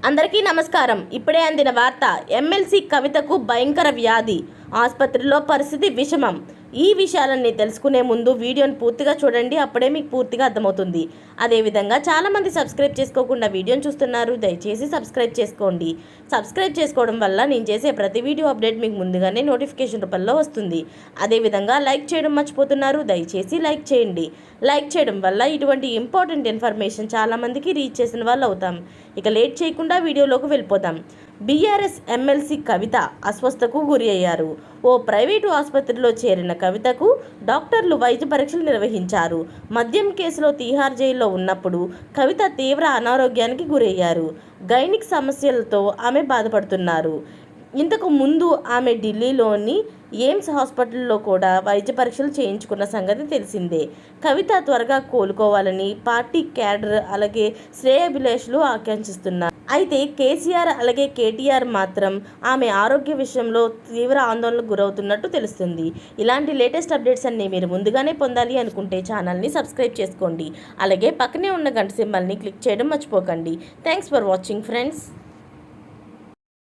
అందరికీ నమస్కారం. ఇప్పుడే అందిన వార్త. ఎమ్మెల్సీ కవితకు భయంకర వ్యాధి, ఆసుపత్రిలో పరిస్థితి విషమం. ఈ విషయాలన్నీ తెలుసుకునే ముందు వీడియోని పూర్తిగా చూడండి, అప్పుడే మీకు పూర్తిగా అర్థమవుతుంది. అదేవిధంగా చాలామంది సబ్స్క్రైబ్ చేసుకోకుండా వీడియోని చూస్తున్నారు, దయచేసి సబ్స్క్రైబ్ చేసుకోండి. సబ్స్క్రైబ్ చేసుకోవడం వల్ల నేను చేసే ప్రతి వీడియో అప్డేట్ మీకు ముందుగానే నోటిఫికేషన్ రూపంలో వస్తుంది. అదేవిధంగా లైక్ చేయడం మర్చిపోతున్నారు, దయచేసి లైక్ చేయండి. లైక్ చేయడం వల్ల ఇటువంటి ఇంపార్టెంట్ ఇన్ఫర్మేషన్ చాలామందికి రీచ్ చేసిన వాళ్ళు అవుతాం. ఇక లేట్ చేయకుండా వీడియోలోకి వెళ్ళిపోతాం. బీఆర్ఎస్ ఎమ్మెల్సీ కవిత అస్వస్థకు గురి అయ్యారు. ఓ ప్రైవేటు ఆసుపత్రిలో చేరిన కవితకు డాక్టర్లు వైద్య పరీక్షలు నిర్వహించారు. మద్యం కేసులో తీహార్ జైల్లో ఉన్నప్పుడు కవిత తీవ్ర అనారోగ్యానికి గురయ్యారు. గైనిక్ సమస్యలతో ఆమె బాధపడుతున్నారు. ఇంతకు ముందు ఆమె ఢిల్లీలోని ఎయిమ్స్ హాస్పిటల్లో కూడా వైద్య పరీక్షలు చేయించుకున్న సంగతి తెలిసిందే. కవిత త్వరగా కోలుకోవాలని పార్టీ క్యాడర్ అలాగే శ్రేయోభిలాషులు ఆకాంక్షిస్తున్నారు. అయితే కేసీఆర్ అలాగే కేటీఆర్ మాత్రం ఆమె ఆరోగ్య విషయంలో తీవ్ర ఆందోళనకు గురవుతున్నట్టు తెలుస్తుంది. ఇలాంటి లేటెస్ట్ అప్డేట్స్ అన్నీ మీరు ముందుగానే పొందాలి అనుకుంటే ఛానల్ని సబ్స్క్రైబ్ చేసుకోండి. అలాగే పక్కనే ఉన్న గంట సింబల్ని క్లిక్ చేయడం మర్చిపోకండి. Thanks for watching friends.